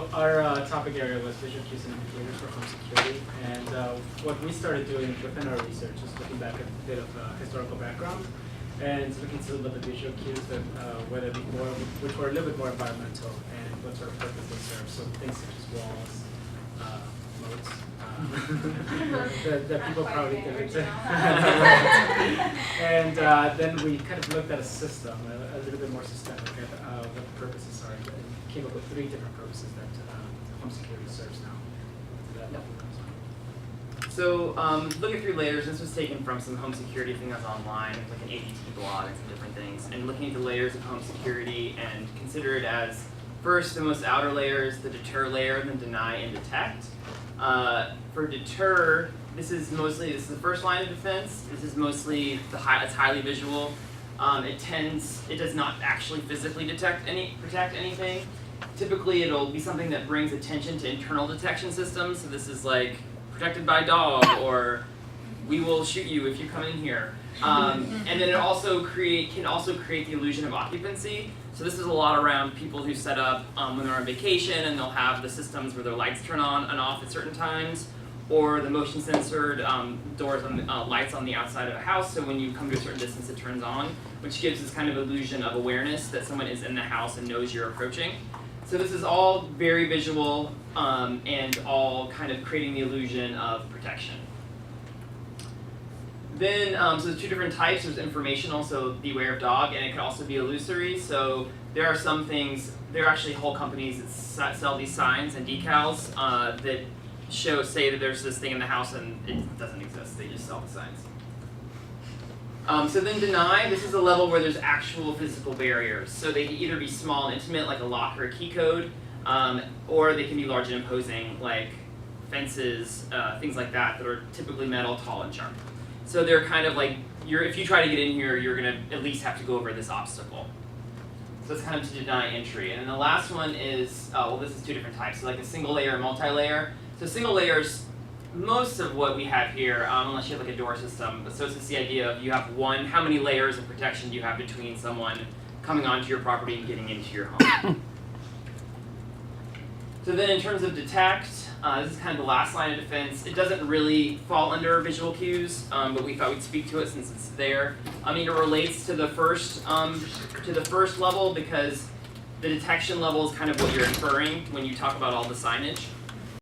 So our topic area was visual cues and indicators for home security, and what we started doing within our research is looking back at a bit of historical background and looking to the visual cues that whether they more, which were a little bit more environmental and what sort of purpose they serve. So things such as walls, moats, that people probably get into. And then we kind of looked at a system, a little bit more systemic at what the purposes are, and came up with 3 different purposes that home security serves now. So looking through layers, this was taken from some home security thing that's online, like an ADT blog and some different things, and looking at the layers of home security and consider it as first the most outer layer is the deter layer, then deny and detect. For deter, this is the first line of defense. This is mostly it's highly visual. It does not actually physically protect anything. Typically, it'll be something that brings attention to internal detection systems. So this is like protected by dog, or we will shoot you if you come in here. And then it also can also create the illusion of occupancy. So this is a lot around people who set up when they're on vacation, and they'll have the systems where their lights turn on and off at certain times, or the motion censored doors and lights on the outside of a house. So when you come to a certain distance, it turns on, which gives this kind of illusion of awareness that someone is in the house and knows you're approaching. So this is all very visual and all kind of creating the illusion of protection. Then, so there's 2 different types. There's informational, so beware of dog, and it can also be illusory. So there are some things, there are actually whole companies that sell these signs and decals that say that there's this thing in the house and it doesn't exist. They just sell the signs. So then deny, this is a level where there's actual physical barriers. So they can either be small and intimate, like a lock or a key code, or they can be large and imposing, like fences, things like that are typically metal, tall, and sharp. So they're kind of like, if you try to get in here, you're going to at least have to go over this obstacle. So that's kind of to deny entry. And then the last one is, well, this is 2 different types. So like a single layer and multi-layer. So single layers, most of what we have here, unless you have like a door system, but so it's just the idea of you have how many layers of protection do you have between someone coming onto your property and getting into your home. So then in terms of detect, this is kind of the last line of defense. It doesn't really fall under visual cues, but we thought we'd speak to it since it's there. I mean, it relates to the first level because the detection level is kind of what you're inferring when you talk about all the signage.